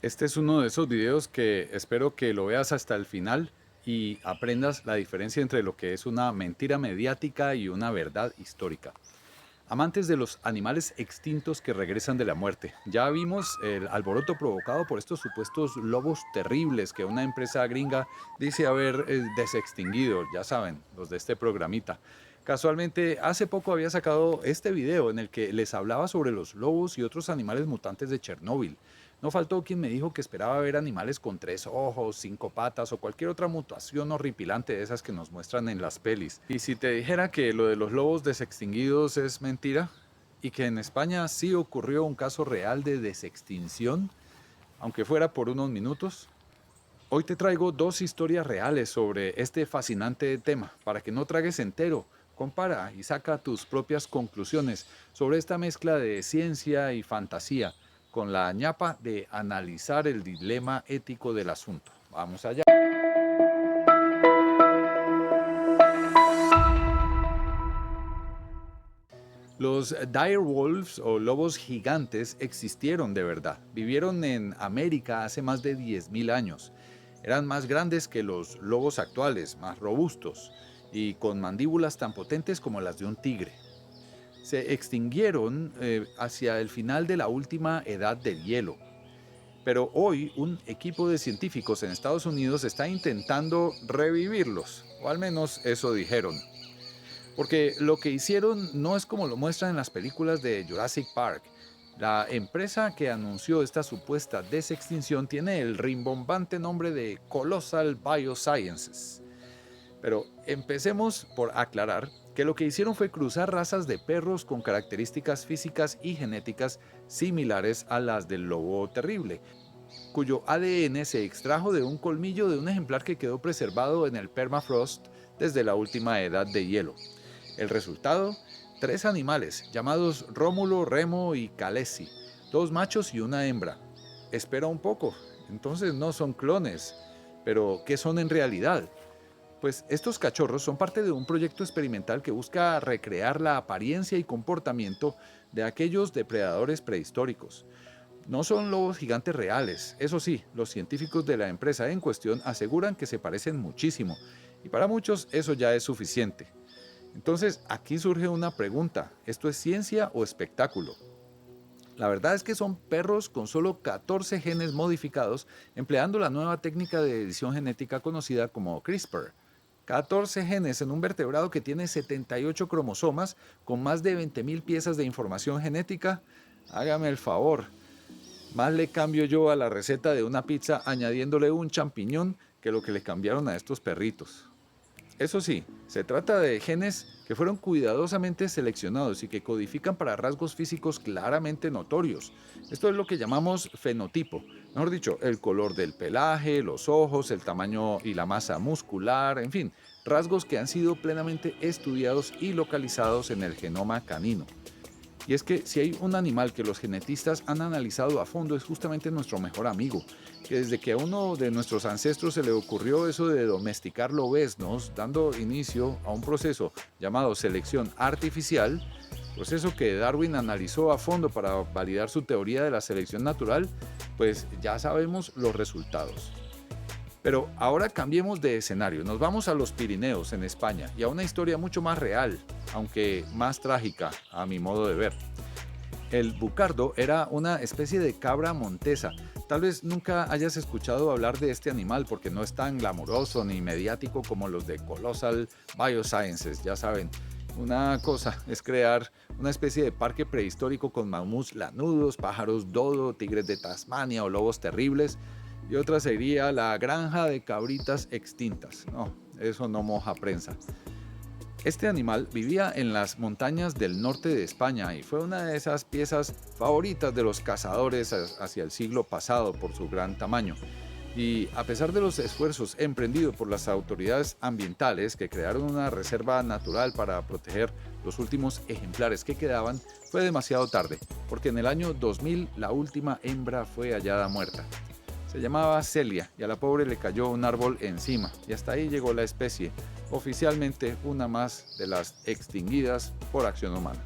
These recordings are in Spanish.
Este es uno de esos videos que espero que lo veas hasta el final y aprendas la diferencia entre lo que es una mentira mediática y una verdad histórica. Amantes de los animales extintos que regresan de la muerte. Ya vimos el alboroto provocado por estos supuestos lobos terribles que una empresa gringa dice haber desextinguido, ya saben, los de este programita. Casualmente, hace poco había sacado este video en el que les hablaba sobre los lobos y otros animales mutantes de Chernóbil. No faltó quien me dijo que esperaba ver animales con 3 ojos, 5 patas o cualquier otra mutación horripilante de esas que nos muestran en las pelis. Y si te dijera que lo de los lobos desextinguidos es mentira y que en España sí ocurrió un caso real de desextinción, aunque fuera por unos minutos. Hoy te traigo dos historias reales sobre este fascinante tema para que no tragues entero. Compara y saca tus propias conclusiones sobre esta mezcla de ciencia y fantasía con la ñapa de analizar el dilema ético del asunto. Vamos allá. Los direwolves o lobos gigantes existieron de verdad. Vivieron en América hace más de 10.000 años. Eran más grandes que los lobos actuales, más robustos y con mandíbulas tan potentes como las de un tigre. Se extinguieron hacia el final de la última edad del hielo. Pero hoy un equipo de científicos en Estados Unidos está intentando revivirlos, o al menos eso dijeron. Porque lo que hicieron no es como lo muestran en las películas de Jurassic Park. La empresa que anunció esta supuesta desextinción tiene el rimbombante nombre de Colossal Biosciences. Pero empecemos por aclarar que lo que hicieron fue cruzar razas de perros con características físicas y genéticas similares a las del lobo terrible, cuyo ADN se extrajo de un colmillo de un ejemplar que quedó preservado en el permafrost desde la última edad de hielo. El resultado, 3 animales llamados Rómulo, Remo y Calesi, 2 machos y una hembra. Espera un poco, entonces no son clones, pero ¿qué son en realidad? Pues estos cachorros son parte de un proyecto experimental que busca recrear la apariencia y comportamiento de aquellos depredadores prehistóricos. No son lobos gigantes reales, eso sí, los científicos de la empresa en cuestión aseguran que se parecen muchísimo, y para muchos eso ya es suficiente. Entonces, aquí surge una pregunta, ¿esto es ciencia o espectáculo? La verdad es que son perros con solo 14 genes modificados empleando la nueva técnica de edición genética conocida como CRISPR. 14 genes en un vertebrado que tiene 78 cromosomas con más de 20.000 piezas de información genética. Hágame el favor. Más le cambio yo a la receta de una pizza añadiéndole un champiñón que lo que le cambiaron a estos perritos. Eso sí, se trata de genes que fueron cuidadosamente seleccionados y que codifican para rasgos físicos claramente notorios. Esto es lo que llamamos fenotipo. Mejor dicho, el color del pelaje, los ojos, el tamaño y la masa muscular, en fin, rasgos que han sido plenamente estudiados y localizados en el genoma canino. Y es que si hay un animal que los genetistas han analizado a fondo es justamente nuestro mejor amigo, que desde que a uno de nuestros ancestros se le ocurrió eso de domesticar lobeznos, dando inicio a un proceso llamado selección artificial, proceso que Darwin analizó a fondo para validar su teoría de la selección natural, pues ya sabemos los resultados. Pero ahora cambiemos de escenario, nos vamos a los Pirineos, en España, y a una historia mucho más real, aunque más trágica, a mi modo de ver. El bucardo era una especie de cabra montesa. Tal vez nunca hayas escuchado hablar de este animal porque no es tan glamuroso ni mediático como los de Colossal Biosciences, ya saben. Una cosa es crear una especie de parque prehistórico con mamuts lanudos, pájaros dodo, tigres de Tasmania o lobos terribles, y otra sería la granja de cabritas extintas. No, eso no moja prensa. Este animal vivía en las montañas del norte de España y fue una de esas piezas favoritas de los cazadores hacia el siglo pasado por su gran tamaño. Y a pesar de los esfuerzos emprendidos por las autoridades ambientales que crearon una reserva natural para proteger los últimos ejemplares que quedaban, fue demasiado tarde, porque en el año 2000 la última hembra fue hallada muerta. Se llamaba Celia y a la pobre le cayó un árbol encima y hasta ahí llegó la especie, oficialmente una más de las extinguidas por acción humana.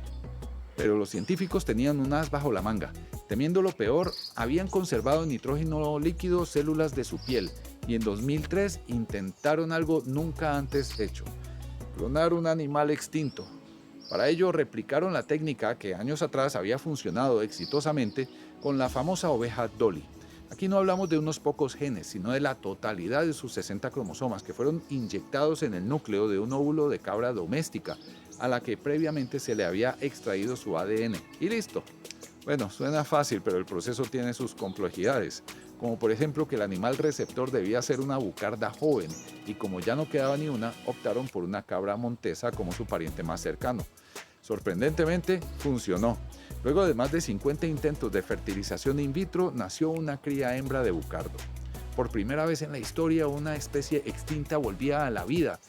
Pero los científicos tenían un as bajo la manga Temiendo lo peor, habían conservado en nitrógeno líquido células de su piel y en 2003 intentaron algo nunca antes hecho: clonar un animal extinto. Para ello replicaron la técnica que años atrás había funcionado exitosamente con la famosa oveja Dolly. Aquí no hablamos de unos pocos genes, sino de la totalidad de sus 60 cromosomas que fueron inyectados en el núcleo de un óvulo de cabra doméstica, a la que previamente se le había extraído su ADN. Y listo. Bueno, suena fácil, pero el proceso tiene sus complejidades, como por ejemplo que el animal receptor debía ser una bucarda joven, y como ya no quedaba ni una, optaron por una cabra montesa como su pariente más cercano. Sorprendentemente, funcionó. Luego de más de 50 intentos de fertilización in vitro, nació una cría hembra de bucardo. Por primera vez en la historia, una especie extinta volvía a la vida.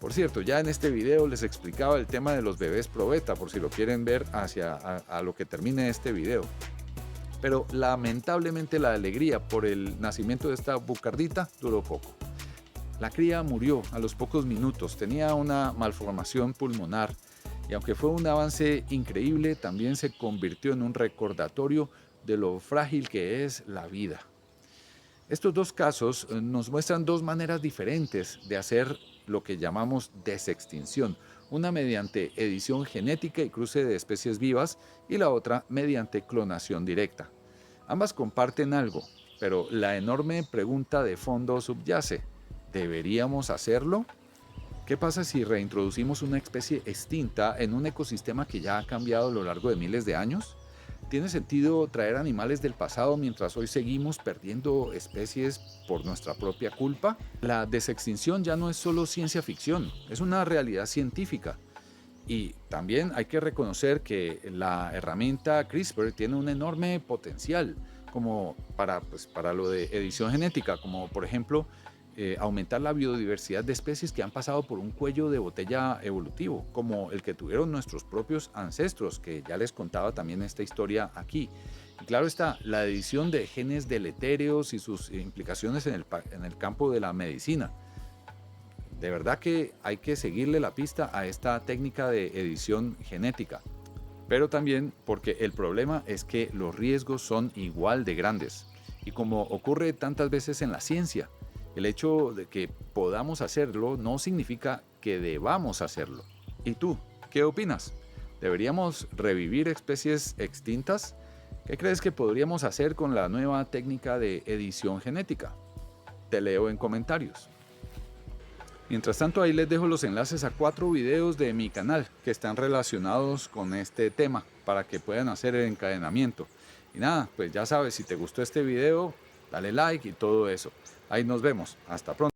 Por cierto, ya en este video les explicaba el tema de los bebés probeta, por si lo quieren ver a lo que termine este video. Pero lamentablemente la alegría por el nacimiento de esta bucardita duró poco. La cría murió a los pocos minutos, tenía una malformación pulmonar, y aunque fue un avance increíble, también se convirtió en un recordatorio de lo frágil que es la vida. Estos dos casos nos muestran dos maneras diferentes de hacer lo que llamamos desextinción, una mediante edición genética y cruce de especies vivas y la otra mediante clonación directa. Ambas comparten algo, pero la enorme pregunta de fondo subyace: ¿deberíamos hacerlo? ¿Qué pasa si reintroducimos una especie extinta en un ecosistema que ya ha cambiado a lo largo de miles de años? ¿Tiene sentido traer animales del pasado mientras hoy seguimos perdiendo especies por nuestra propia culpa? La desextinción ya no es solo ciencia ficción, es una realidad científica. Y también hay que reconocer que la herramienta CRISPR tiene un enorme potencial como para lo de edición genética, como por ejemplo aumentar la biodiversidad de especies que han pasado por un cuello de botella evolutivo, como el que tuvieron nuestros propios ancestros, que ya les contaba también esta historia aquí. Y claro está, la edición de genes deletéreos y sus implicaciones en el campo de la medicina. De verdad que hay que seguirle la pista a esta técnica de edición genética, pero también porque el problema es que los riesgos son igual de grandes. Y como ocurre tantas veces en la ciencia, el hecho de que podamos hacerlo no significa que debamos hacerlo. ¿Y tú, qué opinas? ¿Deberíamos revivir especies extintas? ¿Qué crees que podríamos hacer con la nueva técnica de edición genética? Te leo en comentarios. Mientras tanto, ahí les dejo los enlaces a 4 videos de mi canal que están relacionados con este tema para que puedan hacer el encadenamiento. Y nada, pues ya sabes, si te gustó este video, dale like y todo eso. Ahí nos vemos. Hasta pronto.